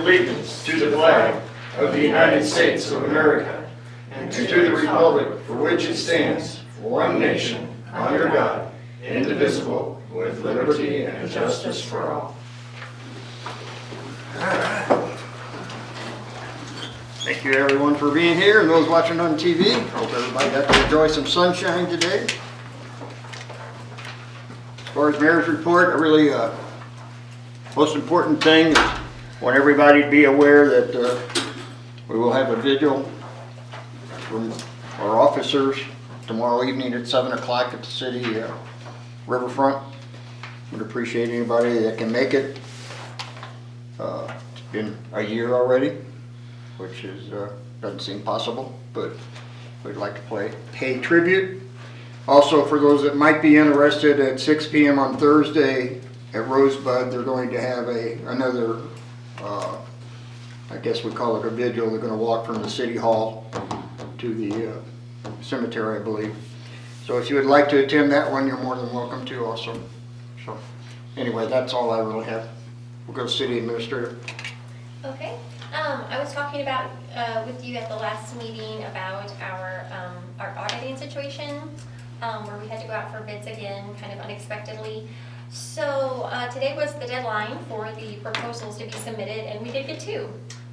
allegiance to the flag of the United States of America and to the republic for which it stands, one nation, under God, indivisible, with liberty and justice for all. Thank you everyone for being here and those watching on TV. Hope everybody got to enjoy some sunshine today. As far as mayor's report, a really most important thing is I want everybody to be aware that we will have a vigil from our officers tomorrow evening at 7 o'clock at the city riverfront. Would appreciate anybody that can make it. It's been a year already, which is doesn't seem possible, but we'd like to pay tribute. Also, for those that might be interested, at 6 p.m. on Thursday at Rosebud, they're going to have another, I guess we call it a vigil. They're going to walk from the city hall to the cemetery, I believe. So if you would like to attend that one, you're more than welcome to also. So anyway, that's all I really have. We'll go to city administrator. Okay. I was talking about with you at the last meeting about our auditing situation, where we had to go out for bids again, kind of unexpectedly. So today was the deadline for the proposals to be submitted, and we did get 2.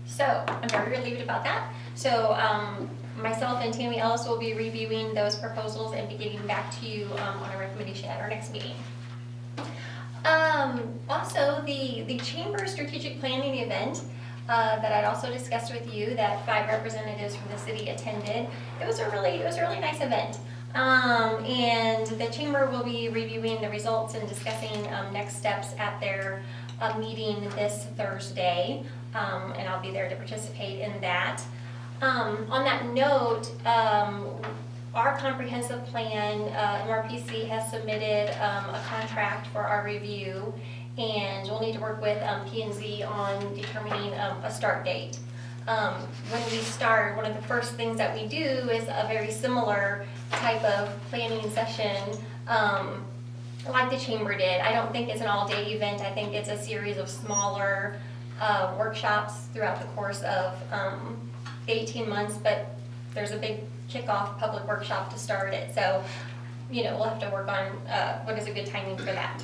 So I'm very relieved about that. So myself and Tammy Ellis will be reviewing those proposals and be getting back to you on a recommendation at our next meeting. Also, the Chamber Strategic Planning event that I'd also discussed with you, that 5 representatives from the city attended. It was a really nice event. And the Chamber will be reviewing the results and discussing next steps at their meeting this Thursday, and I'll be there to participate in that. On that note, our comprehensive plan, MRPC has submitted a contract for our review, and we'll need to work with P&Z on determining a start date. When we start, one of the first things that we do is a very similar type of planning session like the Chamber did. I don't think it's an all-day event. I think it's a series of smaller workshops throughout the course of 18 months, but there's a big kickoff public workshop to start it. So, we'll have to work on what is a good timing for that.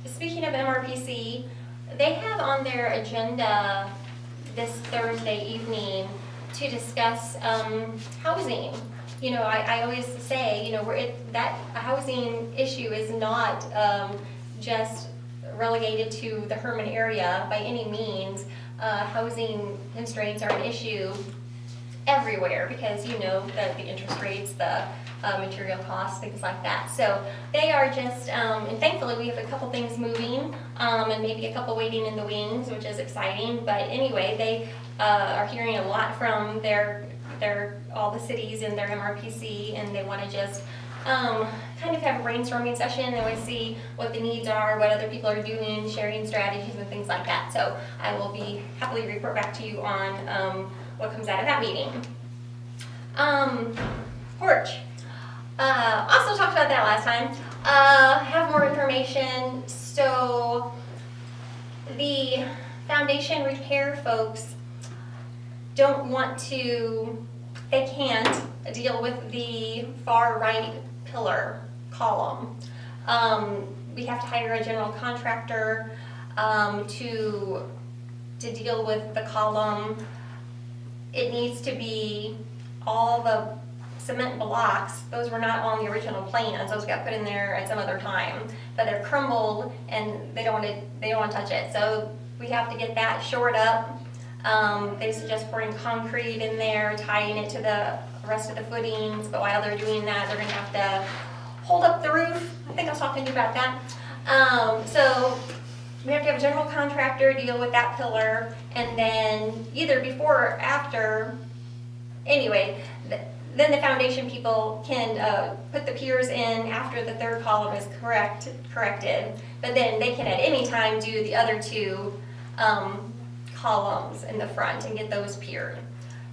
Speaking of MRPC, they have on their agenda this Thursday evening to discuss housing. I always say, that housing issue is not just relegated to the Hermann area by any means. Housing constraints are an issue everywhere because the interest rates, the material costs, things like that. So they are just, and thankfully we have a couple things moving, and maybe a couple waiting in the wings, which is exciting. But anyway, they are hearing a lot from all the cities in their MRPC, and they want to just kind of have a brainstorming session. They want to see what the needs are, what other people are doing, sharing strategies and things like that. So I will be happily report back to you on what comes out of that meeting. Porch. Also talked about that last time. Have more information. So the foundation repair folks they can't deal with the far right pillar column. We have to hire a general contractor to deal with the column. It needs to be all the cement blocks. Those were not on the original plans. Those got put in there at some other time, but they're crumbled and they don't want to touch it. So we have to get that shored up. They suggest pouring concrete in there, tying it to the rest of the footings. But while they're doing that, they're going to have to hold up the roof. I think I was talking to you about that. So we have to have a general contractor deal with that pillar, and then either before or after. Anyway, then the foundation people can put the piers in after the 3rd column is corrected, but then they can at any time do the other 2 columns in the front and get those piered.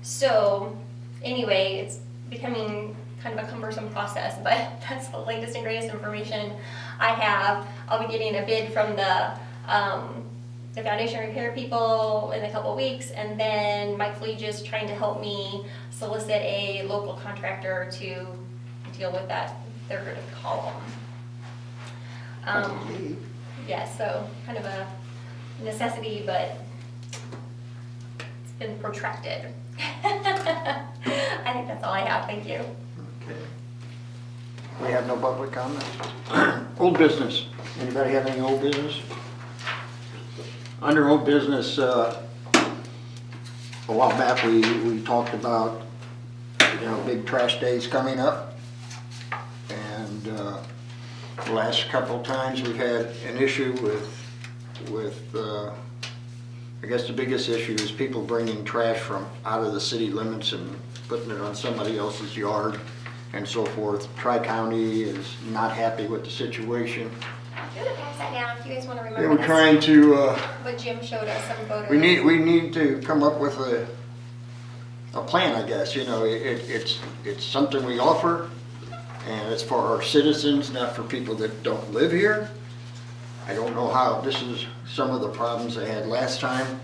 So anyway, it's becoming kind of a cumbersome process, but that's the latest and greatest information I have. I'll be getting a bid from the the foundation repair people in a couple weeks, and then Mike Fleege is trying to help me solicit a local contractor to deal with that third column. Yeah, so kind of a necessity, but it's been protracted. I think that's all I have, thank you. Okay. We have no public comments. Old business. Anybody have any old business? Under old business, a while back we talked about, big trash days coming up. And the last couple times we've had an issue with I guess the biggest issue is people bringing trash from out of the city limits and putting it on somebody else's yard and so forth. Tri-County is not happy with the situation. I'm gonna pass that down if you guys want to They remember were this. trying to, But Jim showed us some photos. we need to come up with a plan, I guess. It's something we offer, and it's for our citizens, not for people that don't live here. I don't know how, this is some of the problems they had last time,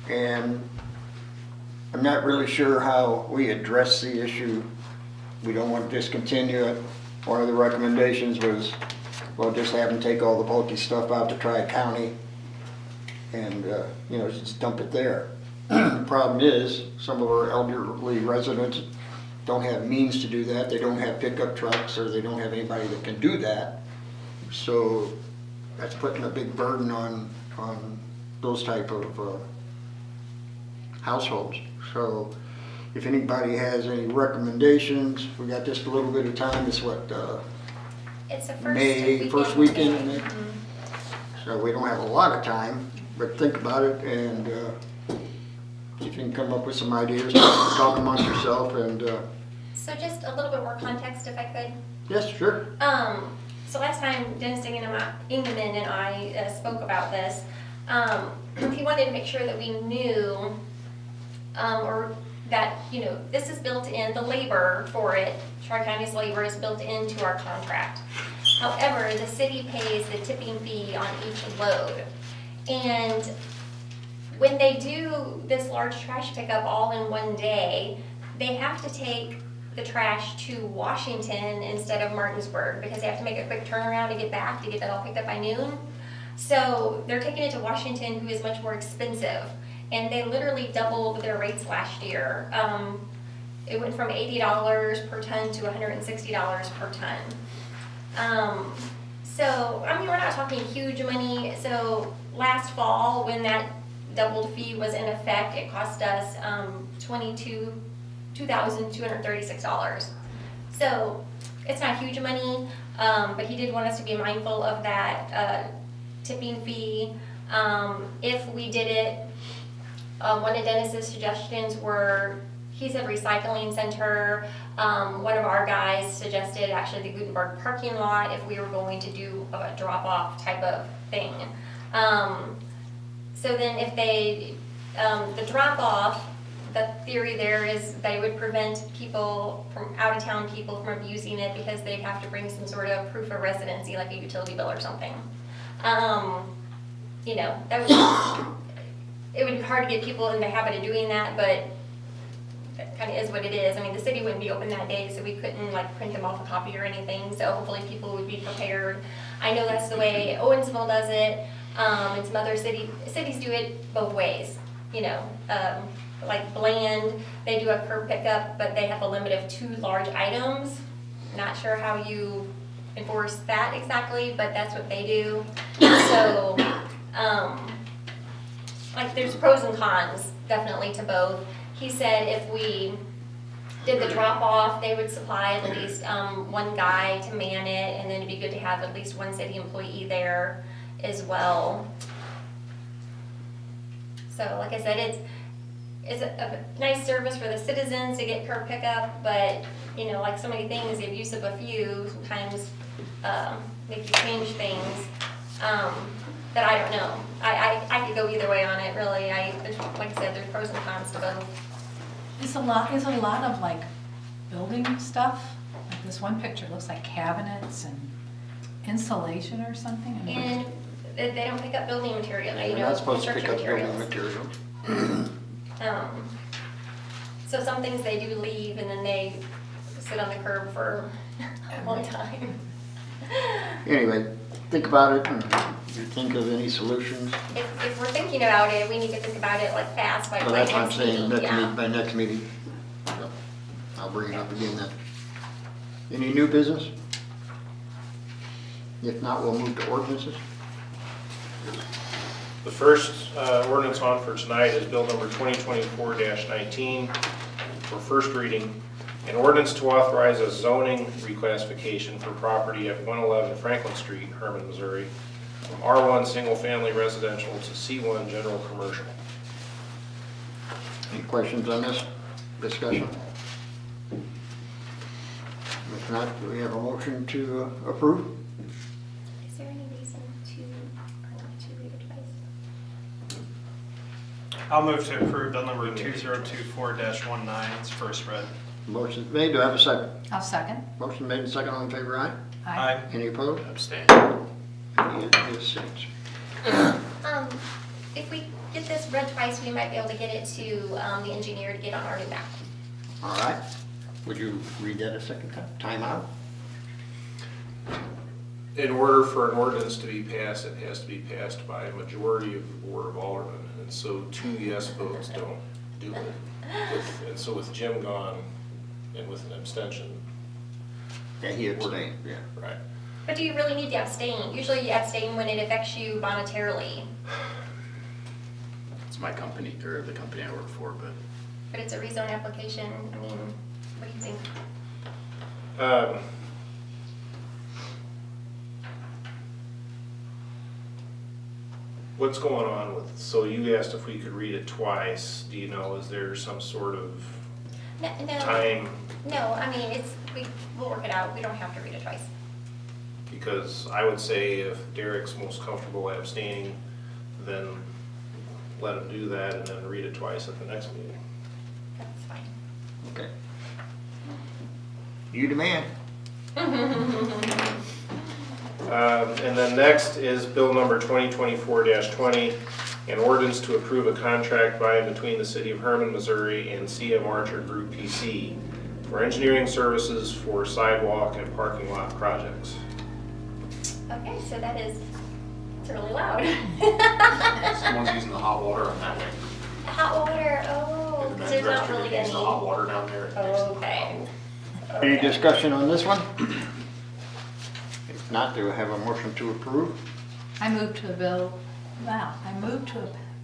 and I'm not really sure how we address the issue. We don't want to discontinue it. One of the recommendations was, well, just have them take all the bulky stuff out to Tri-County and, just dump it there. The problem is, some of our elderly residents don't have means to do that. They don't have pickup trucks, or they don't have anybody that can do that. So that's putting a big burden on those type of households. So if anybody has any recommendations, we got just a little bit of time. It's what, It's the first weekend in May. Mhm. So we don't have a lot of time, but think about it and see if you can come up with some ideas, talk amongst yourself, and So just a little bit more context if I could. yes, sure. So last time Dennis Ingeman and I spoke about this, he wanted to make sure that we knew, or that, this is built in, the labor for it, Tri-County's labor is built into our contract. However, the city pays the tipping fee on each load. And when they do this large trash pickup all in one day, they have to take the trash to Washington instead of Martinsburg because they have to make a quick turnaround to get back to get that all picked up by noon. So they're taking it to Washington, who is much more expensive. And they literally doubled their rates last year. It went from $80 per ton to $160 per ton. So, we're not talking huge money. So last fall, when that doubled fee was in effect, it cost us $2,236. So it's not huge money, but he did want us to be mindful of that tipping fee. If we did it, one of Dennis's suggestions were, he said recycling center. One of our guys suggested actually the Gutenberg parking lot if we were going to do a drop-off type of thing. So then if they, the drop-off, the theory there is they would prevent people from, out-of-town people from abusing it because they'd have to bring some sort of proof of residency, like a utility bill or something. That would, it would be hard to get people in the habit of doing that, but that kind of is what it is. I mean, the city wouldn't be open that day, so we couldn't print them off a copy or anything, so hopefully people would be prepared. I know that's the way Owensville does it, and some other cities do it both ways, like Bland, they do a curb pickup, but they have a limit of 2 large items. Not sure how you enforce that exactly, but that's what they do. So, there's pros and cons, definitely, to both. He said if we did the drop-off, they would supply at least one guy to man it, and then it'd be good to have at least one city employee there as well. So, like I said, it's a nice service for the citizens to get curb pickup, but, like so many things, the abuse of a few sometimes make you change things that I don't know. I could go either way on it, really. There's, like I said, there's pros and cons to both. There's a lot of building stuff. Like this one picture looks like cabinets and insulation or something. And They don't pick up building material, They're not supposed to pick up construction building materials. materials. So some things they do leave and then they sit on the curb for a long time. Anyway, think about it, and if you think of any solutions. If we're thinking about it, we need to think about it like fast by Well, that's what I'm next saying, meeting, yeah. by next meeting. So, I'll bring it up again then. Any new business? If not, we'll move to ordinances. The first ordinance on for tonight is bill number 2024-19 for first reading. An ordinance to authorize a zoning reclassification for property at 111 Franklin Street, Hermann, Missouri, from R1 Single Family Residential to C1 General Commercial. Any questions on this discussion? If not, do we have a motion to approve? Is there any reason to read it twice? I'll move to approve bill number 2024-19, its first read. Motion's made, do I have a second? I'll second. Motion made and second, all in favor, aye? Aye. Any opposed? Abstain. Any abstains? If we get this read twice, we might be able to get it to the engineer to get on our new map. All right. Would you read that a second time? Time out? In order for an ordinance to be passed, it has to be passed by a majority of the Board of Aldermen, and so 2 yes votes don't do it. And so with Jim gone and with an abstention, Yeah, he abstained, yeah. right? But do you really need to abstain? Usually you abstain when it affects you monetarily, It's my company, or the company I work for, but but it's a rezone application. I mean, what do you think? What's going on with, so you asked if we could read it twice. Do you know, is there some sort of No, time? no, I mean, we'll work it out. We don't have to read it twice. Because I would say if Derek's most comfortable abstaining, then let him do that and then read it twice at the next meeting. That's fine. Okay. You demand. And then next is bill number 2024-20, an ordinance to approve a contract by and between the city of Hermann, Missouri and CM Archer Group PC for engineering services for sidewalk and parking lot projects. Okay, so it's really loud. someone's using the hot water on that way. Hot water, oh, because there's not really any. Use the hot water down there. Okay. Any discussion on this one? If not, do I have a motion to approve? I move to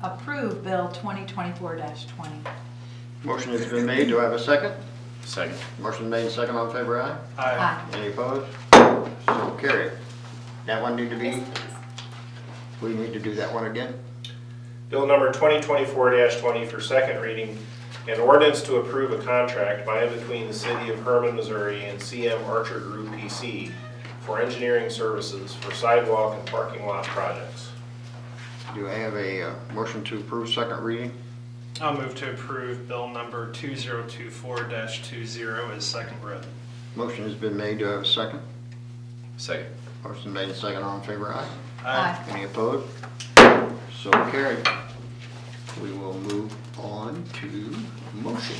approve bill 2024-20. Motion has been made, do I have a second? Second. Motion made, second, all in favor, aye? Aye. Any opposed? So carried. That one need to be, we need to do that one again? Bill number 2024-20 for second reading, an ordinance to approve a contract by and between the city of Hermann, Missouri and CM Archer Group PC for engineering services for sidewalk and parking lot projects. Do I have a motion to approve second reading? I'll move to approve bill number 2024-20 as second read. Motion has been made, do I have a second? Second. Motion made, second, all in favor, aye? Aye. Any opposed? So carried. We will move on to motion.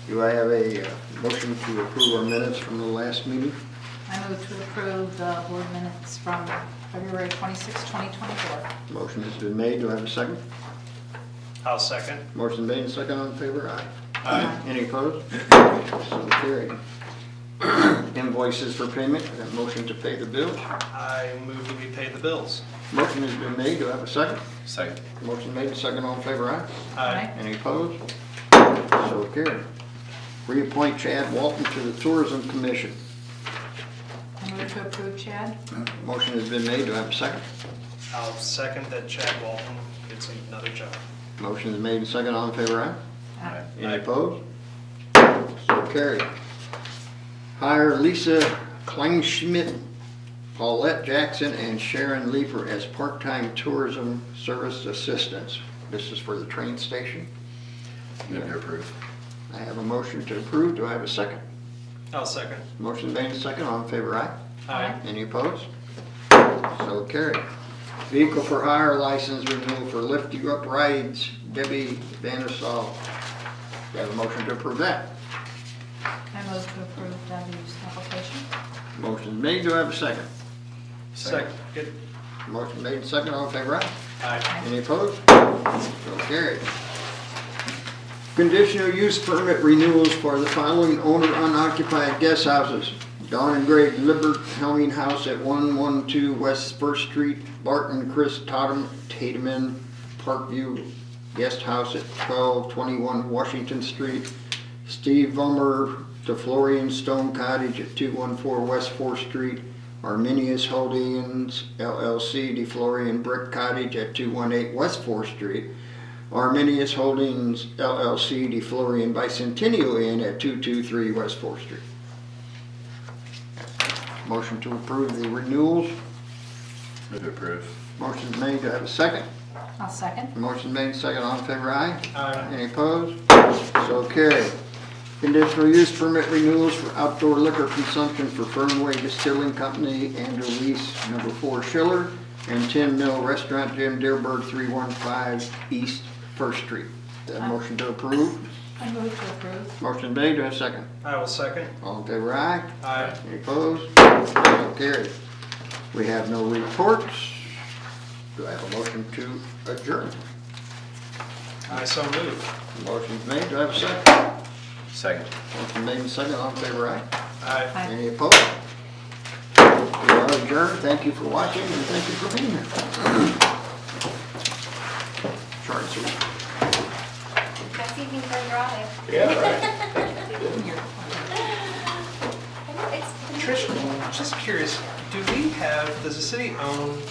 Do I have a motion to approve our minutes from the last meeting? I move to approve the board minutes from February 26, 2024. Motion has been made, do I have a second? I'll second. Motion made, second, all in favor, aye? Aye. Any opposed? So carried. Invoices for payment, I have a motion to pay the bills. I move that we pay the bills. Motion has been made, do I have a second? Second. Motion made, second, all in favor, aye? Aye. Any opposed? So carried. Reappoint Chad Walton to the Tourism Commission. I move to approve Chad. Motion has been made, do I have a second? I'll second that Chad Walton gets another job. Motion is made and second, all in favor, aye? Aye. Any opposed? So carried. Hire Lisa Kleinschmidt, Paulette Jackson, and Sharon Leeper as part-time tourism service assistants. This is for the train station. Move to approve. I have a motion to approve, do I have a second? I'll second. Motion made and second, all in favor, aye? Aye. Any opposed? So carried. Vehicle for hire license renewal for Lift You Up Rides, Debbie Vandersall. Do you have a motion to approve that? I move to approve Debbie's application. Motion made, do I have a second? Second. Good. Motion made, second, all in favor, aye? Aye. Any opposed? So carried. Conditional use permit renewals for the following owner unoccupied guest houses. Don and Greg Libbert Helming House at 112 West First Street, Barton Chris Tateman Parkview Guest House at 1221 Washington Street, Steve Vummer DeFlorian Stone Cottage at 214 West 4th Street, Arminius Holdings LLC DeFlorian Brick Cottage at 218 West 4th Street, Arminius Holdings LLC DeFlorian Bicentennial Inn at 223 West 4th Street. Motion to approve the renewals. Move to approve. Motion's made, do I have a second? I'll second. Motion made, second, all in favor, aye? Aye. Any opposed? So carried. Conditional use permit renewals for outdoor liquor consumption for Fernway Distilling Company and Lease number 4 Schiller and 10 Mill Restaurant Jim Dearborn 315 East First Street. That motion to approve. I move to approve. Motion made, do I have a second? I will second. All in favor, aye? Aye. Any opposed? So carried. We have no reports. Do I have a motion to adjourn? I so move. Motion's made, do I have a second? Second. Motion made and second, all in favor, aye? Aye. Aye. Any opposed? We are adjourned. Thank you for watching and thank you for being here. Short and sweet. Best evening for your drive. Yeah, right. It's Trish, just curious, does the city own